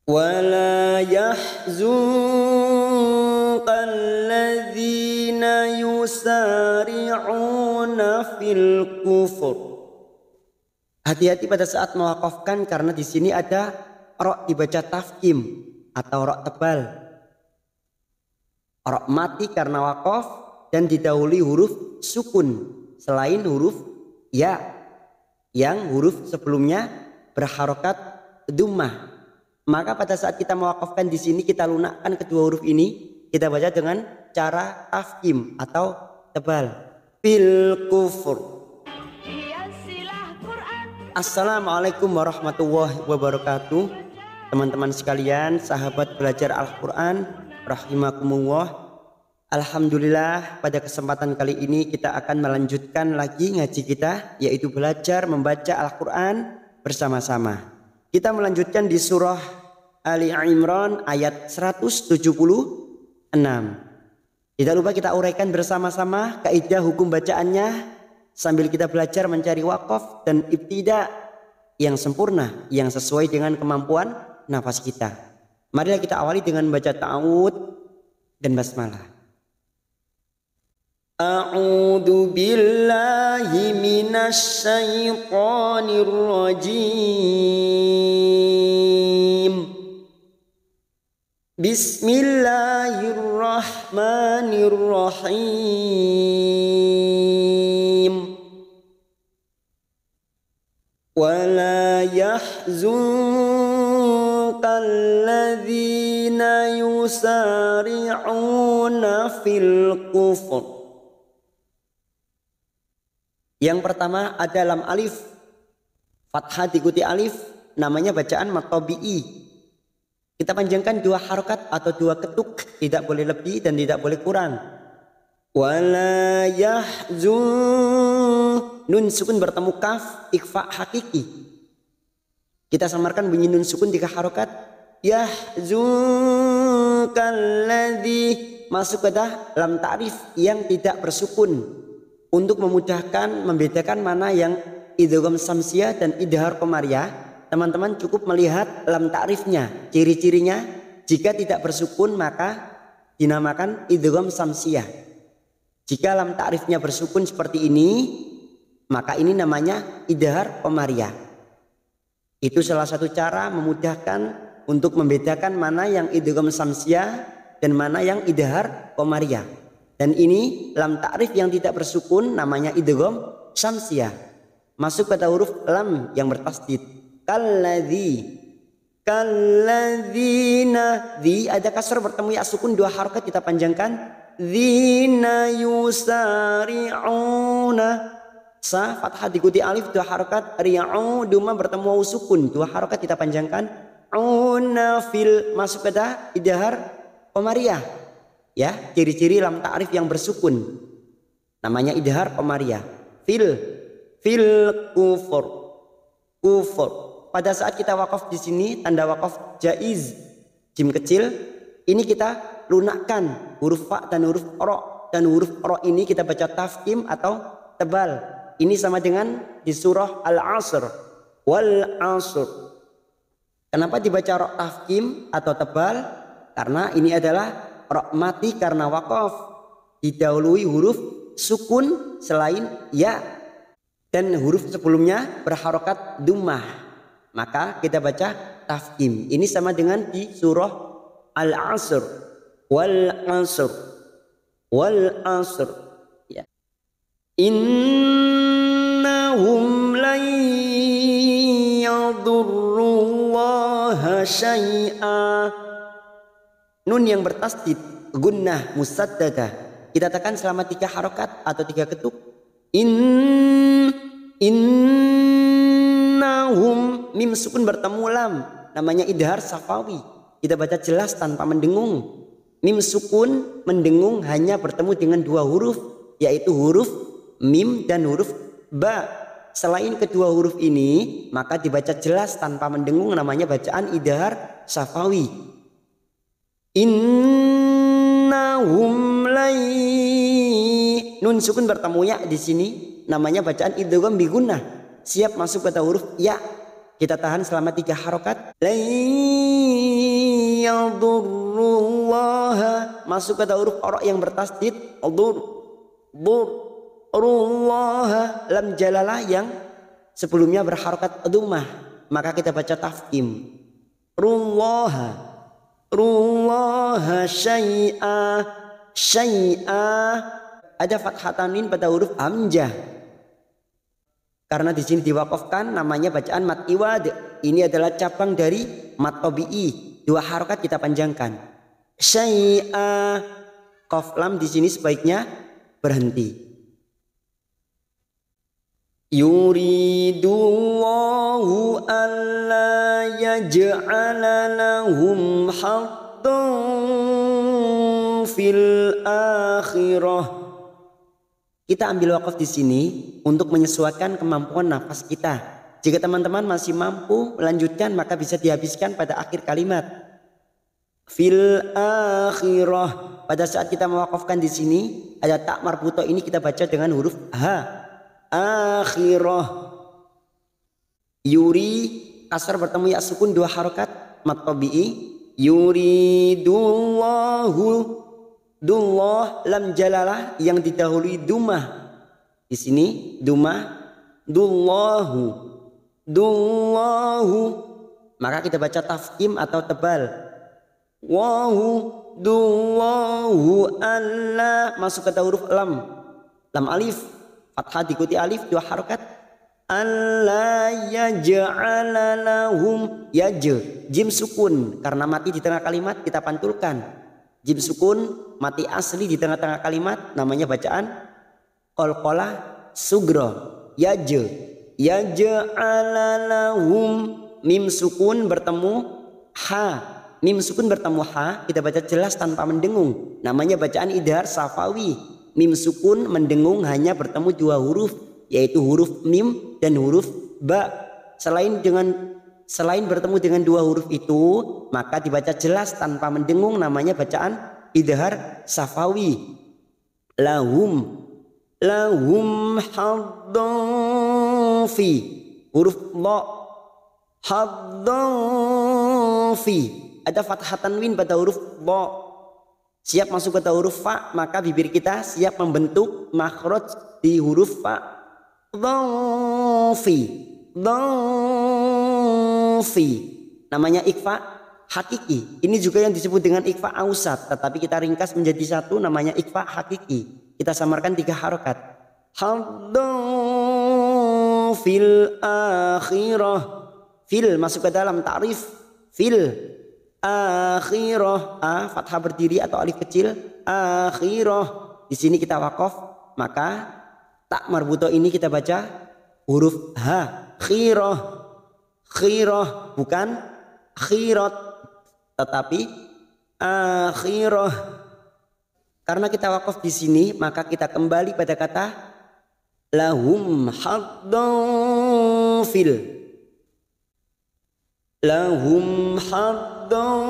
ولا يحزنك الذين يسارعون في الكفر. Hati-hati pada saat mewakafkan karena di sini ada ro dibaca tafkim atau ro tebal. Ro mati karena wakaf dan didahului huruf sukun selain huruf ya yang huruf sebelumnya berharokat dhammah. Maka pada saat kita mewakafkan di sini kita lunakkan kedua huruf ini, kita baca dengan cara tafkim atau tebal. Fil kufur. Assalamualaikum warahmatullahi wabarakatuh. Teman-teman sekalian, sahabat belajar Al-Quran rahimakumullah. Alhamdulillah, pada kesempatan kali ini kita akan melanjutkan lagi ngaji kita, yaitu belajar membaca Al-Quran bersama-sama. Kita melanjutkan di surah Ali Imran ayat 176. Tidak lupa kita uraikan bersama-sama kaidah hukum bacaannya sambil kita belajar mencari wakaf dan ibtida yang sempurna, yang sesuai dengan kemampuan nafas kita. Marilah kita awali dengan baca ta'awud dan basmalah. A'udzu billahi minasy syaithanir rajim. Bismillahirrahmanirrahim. Wala yahzunka alladzina yusari'una fil kufur. Yang pertama ada lam alif, fathah diikuti alif, namanya bacaan matobi'i. Kita panjangkan dua harokat atau dua ketuk, tidak boleh lebih dan tidak boleh kurang. Wala yahzun, nun sukun bertemu kaf, ikhfa hakiki. Kita samarkan bunyi nun sukun tiga harokat. Yahzun kalladzi, masuk ke lam ta'rif yang tidak bersukun. Untuk memudahkan membedakan mana yang idgham samsiyah dan idhar qamariyah, teman-teman cukup melihat lam ta'rifnya. Ciri-cirinya jika tidak bersukun maka dinamakan idgham samsiyah. Jika lam ta'rifnya bersukun seperti ini, maka ini namanya idhar qamariyah. Itu salah satu cara memudahkan untuk membedakan mana yang idgham samsiyah dan mana yang idhar qamariyah. Dan ini lam ta'rif yang tidak bersukun namanya idgham samsiyah. Masuk pada huruf lam yang bertasdid. Kalladzi, kalladzina, di ada kasar bertemu ya sukun dua harokat kita panjangkan. Dzina yusari'una, sa fathah diikuti alif dua harokat. Ri'u duma bertemu waw sukun dua harokat kita panjangkan. Una fil, masuk pada idhar qamariyah. Ya, ciri-ciri lam ta'rif yang bersukun namanya idhar qamariyah. Fil kufur. Pada saat kita wakaf di sini tanda wakaf jaiz jim kecil, ini kita lunakkan huruf fa dan huruf ro, dan huruf ro ini kita baca tafkim atau tebal. Ini sama dengan di surah Al-Asr, wal asr. Kenapa dibaca ro tafkim atau tebal? Karena ini adalah ro mati karena wakaf, didahului huruf sukun selain ya dan huruf sebelumnya berharokat dhammah, maka kita baca tafkim. Ini sama dengan di surah Al-Asr, wal asr, wal asr ya. Innahum lan yadurrullaha syai'a. Nun yang bertasdid gunnah musaddadah kita tekan selama tiga harokat atau tiga ketuk. Innahum, mim sukun bertemu lam namanya idhar safawi, kita baca jelas tanpa mendengung. Mim sukun mendengung hanya bertemu dengan dua huruf, yaitu huruf mim dan huruf ba. Selain kedua huruf ini maka dibaca jelas tanpa mendengung, namanya bacaan idhar safawi. Innahum lay, nun sukun bertemu ya di sini namanya bacaan idgham bi gunnah, siap masuk pada huruf ya. Kita tahan selama 3 harokat. Lan yadurrullaha. Masuk kata huruf ora yang bertasdid. Rullaha. Lam jalalah yang sebelumnya berharokat dhammah. Maka kita baca tafkhim. Rullaha. Rullaha syai'a. Ada fathah tanwin pada huruf hamzah. Karena di sini diwakafkan namanya bacaan mat iwad. Ini adalah cabang dari mat tabi'i. 2 harokat kita panjangkan. Syai'a. Qaf lam di sini sebaiknya berhenti. Yuridullahu alla yaj'ala lahum haddan fil akhirah. Kita ambil wakaf di sini untuk menyesuaikan kemampuan nafas kita. Jika teman-teman masih mampu melanjutkan maka bisa dihabiskan pada akhir kalimat. Fil akhirah. Pada saat kita mewakafkan di sini ada tak marbuto, ini kita baca dengan huruf ha. Akhirah. Yuri kasar bertemu ya sukun 2 harokat mat tabi'i. Yuridullahu. Dullah lam jalalah yang didahului dumah. Di sini dumah dullahu. Maka kita baca tafkhim atau tebal. Dullahu alla. Masuk kata huruf lam. Lam alif. Fathah diikuti alif 2 harokat. Alla yaj'ala lahum. Jim sukun karena mati di tengah kalimat kita pantulkan. Jim sukun mati asli di tengah-tengah kalimat namanya bacaan qalqalah sugro. Yaj'ala lahum. Mim sukun bertemu ha. Mim sukun bertemu ha kita baca jelas tanpa mendengung. Namanya bacaan idhar safawi. Mim sukun mendengung hanya bertemu 2 huruf, yaitu huruf mim dan huruf ba. Selain bertemu dengan 2 huruf itu, maka dibaca jelas tanpa mendengung namanya bacaan idhar safawi. Lahum haddan fi. Huruf la. Haddan fi. Ada fathah tanwin pada huruf la. Siap masuk kata huruf fa, maka bibir kita siap membentuk makhraj di huruf fa. Dhanfi. Namanya ikhfa hakiki. Ini juga yang disebut dengan ikhfa ausat, tetapi kita ringkas menjadi satu, namanya ikhfa hakiki. Kita samarkan 3 harokat. Haddan fil akhirah. Fil masuk ke dalam ta'rif. Fil akhirah. Fathah berdiri atau alif kecil. Akhirah. Di sini kita wakaf, maka tak marbuto ini kita baca huruf ha. Khirah bukan khirat, tetapi akhirah. Karena kita wakaf di sini, maka kita kembali pada kata lahum haddan fil. Lahum haddan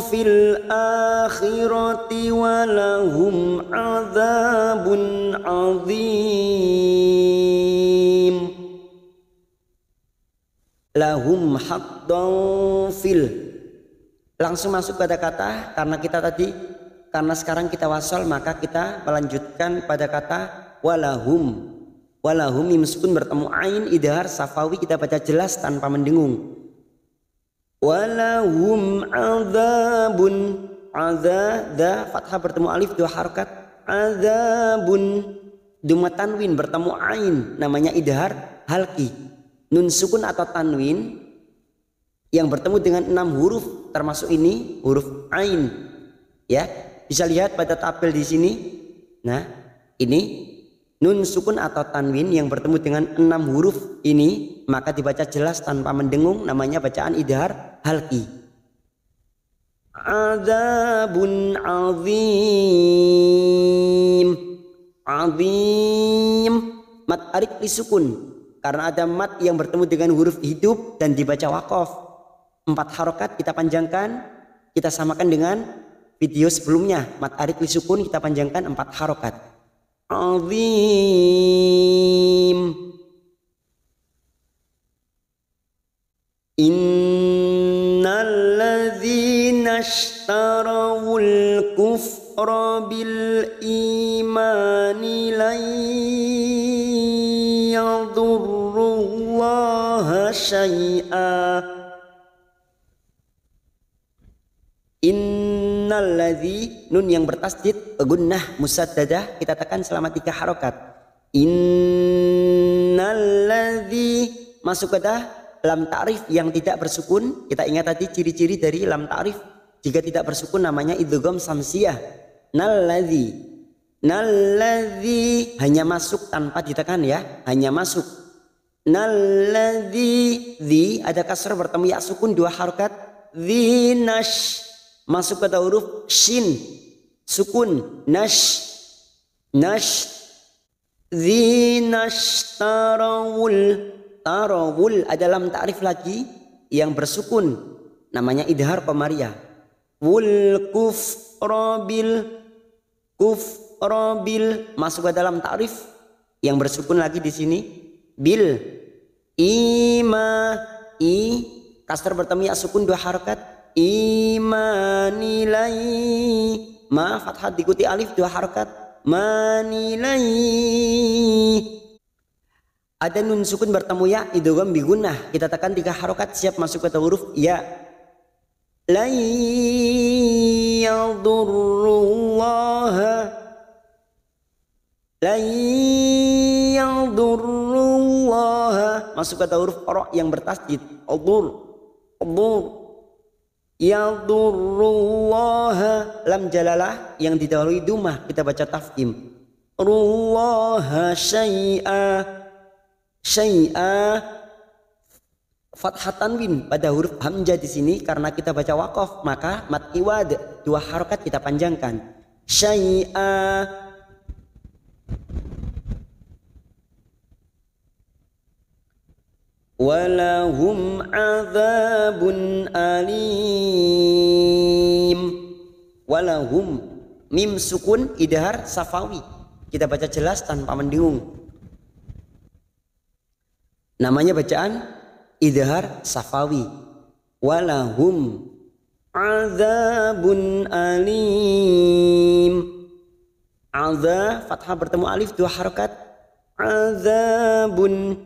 fil akhirati wa lahum adzabun adzim. Lahum haddan fil. Langsung masuk pada kata, karena sekarang kita wasal, maka kita melanjutkan pada kata walahum. Walahum mim sukun bertemu ain idhar safawi kita baca jelas tanpa mendengung. Walahum adzabun. Adza fathah bertemu alif 2 harokat. Adzabun. Dhamma tanwin bertemu ain namanya idhar halki. Nun sukun atau tanwin yang bertemu dengan 6 huruf termasuk ini huruf ain. Ya, bisa lihat pada tabel di sini. Nah, ini nun sukun atau tanwin yang bertemu dengan 6 huruf ini, maka dibaca jelas tanpa mendengung, namanya bacaan idhar halki. Adzabun azim. Azim. Mat arik lisukun. Karena ada mat yang bertemu dengan huruf hidup dan dibaca wakaf. 4 harokat kita panjangkan. Kita samakan dengan video sebelumnya. Mat arik lisukun kita panjangkan 4 harokat. Azim. Innalladzina ishtarawul kufra bil imani lan yadurrullaha syai'a. Innalladzi, nun yang bertasdid gunnah musaddadah kita tekan selama 3 harokat. Innalladzi, masuk kedah lam ta'rif yang tidak bersukun. Kita ingat tadi ciri-ciri dari lam ta'rif jika tidak bersukun namanya idgham samsiyah. Nalladzi, nalladzi hanya masuk tanpa ditekan ya, hanya masuk. Nalladzi, dzi ada kasrah bertemu ya sukun 2 harokat. Dzinash, masuk pada huruf shin sukun nash, nash. Dzinash tarawul, tarawul ada lam ta'rif lagi yang bersukun namanya idhar qamariyah. Wul kufrabil, kufrabil masuk ke dalam ta'rif yang bersukun lagi di sini. Bil ima, i kasar bertemu ya sukun 2 harakat. Imanilai, ma fathah diikuti alif 2 harakat. Manilai, ada nun sukun bertemu ya idgham bi gunnah kita tekan 3 harakat siap masuk ke huruf ya. La yadurrullaha, la yadurrullaha masuk ke huruf ra yang bertasdid. Adur, adur. Yadurrullaha lam jalalah yang didahului dumah kita baca tafkhim. Rullaha syai'a, syai'a fathah tanwin pada huruf hamzah di sini karena kita baca waqaf maka mat iwad 2 harakat kita panjangkan. Syai'a, walahum adzabun alim. Walahum mim sukun idhar safawi kita baca jelas tanpa mendengung namanya bacaan idhar safawi. Walahum adzabun alim. Adza fathah bertemu alif 2 harakat. Adzabun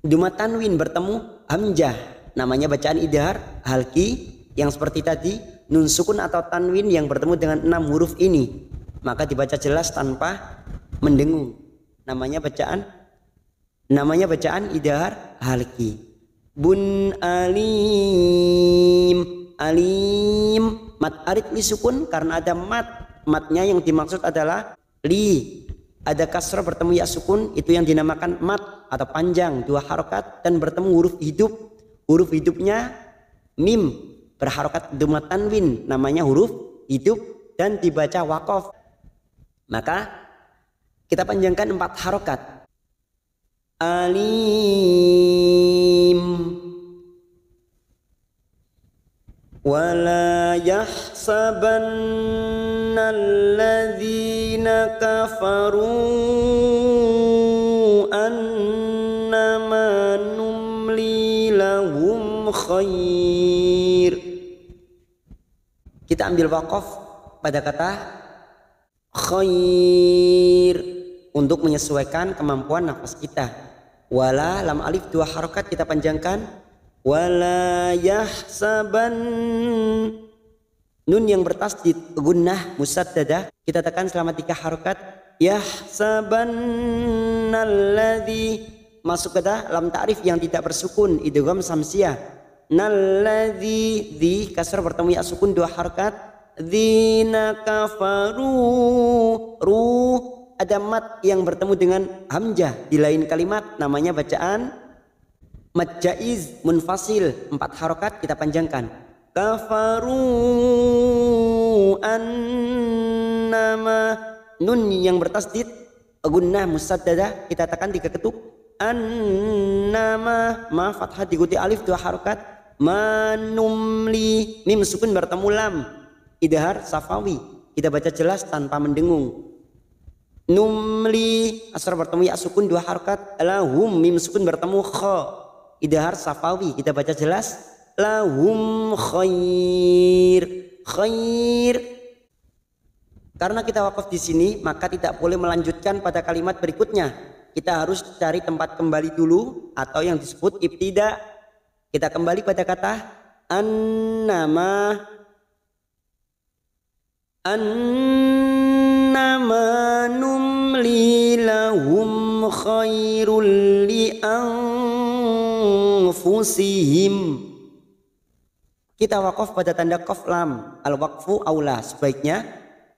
duma tanwin bertemu hamzah namanya bacaan idhar halki yang seperti tadi nun sukun atau tanwin yang bertemu dengan 6 huruf ini maka dibaca jelas tanpa mendengung namanya bacaan idhar halki. Bun alim, alim mat arid li sukun karena ada matnya yang dimaksud adalah li. Ada kasrah bertemu ya sukun itu yang dinamakan mat atau panjang 2 harakat dan bertemu huruf hidup. Huruf hidupnya mim berharokat duma tanwin namanya huruf hidup dan dibaca waqaf. Maka kita panjangkan 4 harakat. Alim. Wala yahsabanna alladzina kafaru annama numli lahum khair. Kita ambil waqaf pada kata khair untuk menyesuaikan kemampuan nafas kita. Wala lam alif 2 harakat kita panjangkan. Wala yahsaban nun yang bertasdid gunnah musaddadah kita tekan selama 3 harakat. Yahsabannalladzi masuk ke lam ta'rif yang tidak bersukun idgham samsiyah. Nalladzi di kasrah bertemu ya sukun 2 harakat. Dzina kafaru ru ada mat yang bertemu dengan hamzah di lain kalimat namanya bacaan mad jaiz munfasil 4 harakat kita panjangkan. Kafaru annama nun yang bertasdid gunnah musaddadah kita tekan 3 ketuk. Annama ma fathah diikuti alif 2 harakat. Manumli mim sukun bertemu lam idhar safawi kita baca jelas tanpa mendengung. Numli asar bertemu ya sukun 2 harakat. Lahum mim sukun bertemu kha idhar safawi, kita baca jelas. Lahum khair. Khair. Karena kita wakaf di sini, maka tidak boleh melanjutkan pada kalimat berikutnya. Kita harus cari tempat kembali dulu atau yang disebut ibtida. Kita kembali pada kata annama numli lahum khairul li anfusihim. Kita wakaf pada tanda qaf lam. Al waqfu aula, sebaiknya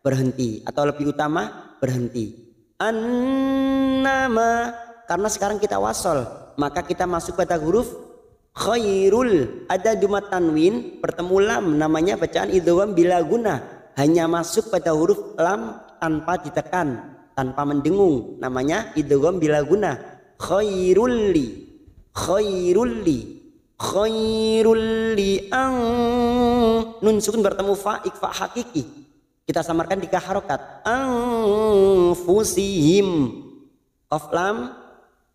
berhenti atau lebih utama berhenti. Annama, karena sekarang kita wasol, maka kita masuk pada huruf khairul. Ada dumat tanwin bertemu lam, namanya bacaan idgham bila guna, hanya masuk pada huruf lam tanpa ditekan, tanpa mendengung, namanya idgham bila guna. Khairul li, khairul li, khairul li nun sukun bertemu fa, ikfa hakiki, kita samarkan 3 harokat. Anfusihim. Qaf lam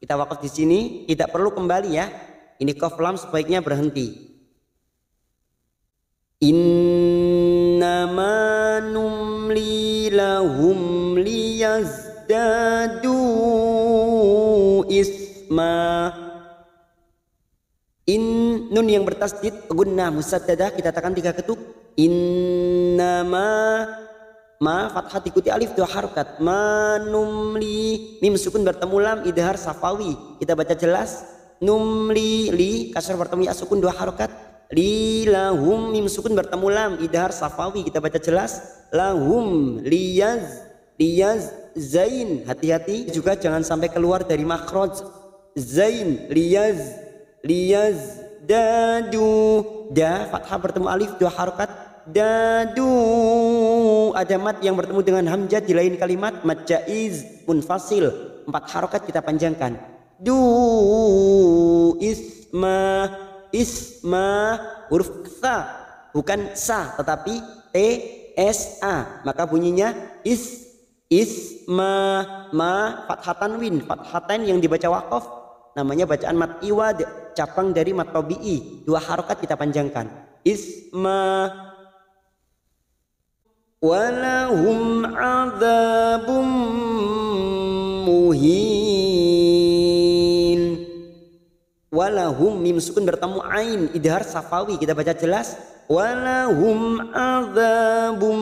kita wakaf di sini, tidak perlu kembali ya. Ini qaf lam sebaiknya berhenti. Innama numli lahum liyazdadu isma. Nun yang bertasdid gunnah musaddadah, kita tekan 3 ketuk. Innama, ma fathah ikuti alif 2 harokat. Manumli, mim sukun bertemu lam idhar safawi, kita baca jelas. Numli li kasar bertemu ya sukun 2 harokat. Li lahum, mim sukun bertemu lam idhar safawi, kita baca jelas. Lahum liyaz, liyaz zain, hati-hati juga jangan sampai keluar dari makhraj. Zain liyaz, liyaz dadu, da fathah bertemu alif 2 harokat. Dadu, ada mat yang bertemu dengan hamzah di lain kalimat, mat jaiz munfasil, 4 harokat kita panjangkan. Du isma, isma huruf sa, bukan sa tetapi t s a, maka bunyinya isma. Ma fathah tanwin, fathatan yang dibaca wakaf, namanya bacaan mat iwad, cabang dari mat tabi'i, 2 harokat kita panjangkan. Isma. Walahum adzabum muhin. Walahum, mim sukun bertemu ain idhar safawi, kita baca jelas. Walahum adzabum,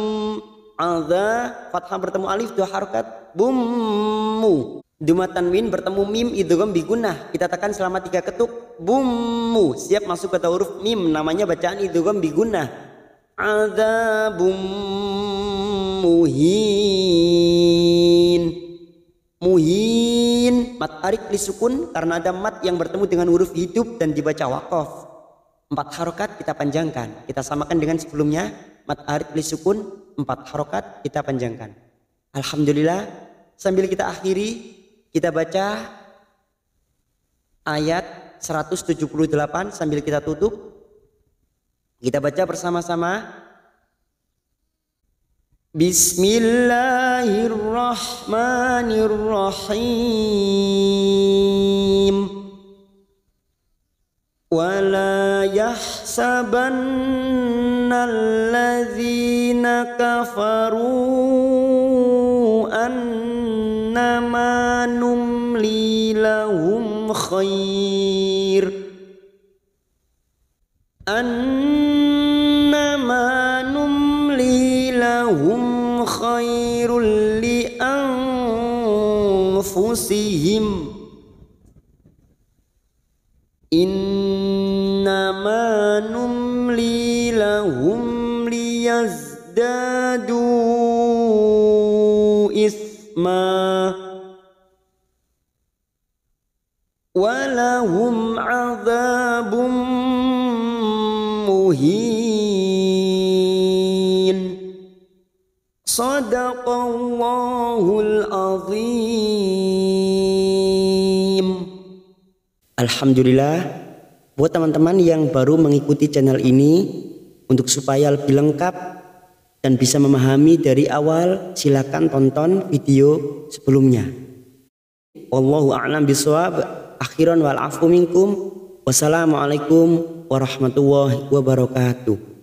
adza fathah bertemu alif 2 harokat. Bummu, dumat tanwin bertemu mim idgham bigunnah, kita tekan selama 3 ketuk. Bummu, siap masuk ke huruf mim, namanya bacaan idgham bigunnah. Adzabum muhin. Muhin mat arik li sukun karena ada mat yang bertemu dengan huruf hidup dan dibaca wakaf. 4 harokat kita panjangkan, kita samakan dengan sebelumnya. Mat arik li sukun 4 harokat kita panjangkan. Alhamdulillah, sambil kita akhiri, kita baca ayat 178 sambil kita tutup. Kita baca bersama-sama. Bismillahirrahmanirrahim. Wala yahsabanna alladzina kafaru annama numli lahum khair. Annama numli lahum khairul li anfusihim. Innama numli lahum liyazdadu isma. Walahum adzabum muhin. Sadaqallahul azim. Alhamdulillah, buat teman-teman yang baru mengikuti channel ini, untuk supaya lebih lengkap dan bisa memahami dari awal, silakan tonton video sebelumnya. Wallahu a'lam bishawab. Akhiran wal afu minkum. Wassalamualaikum warahmatullahi wabarakatuh.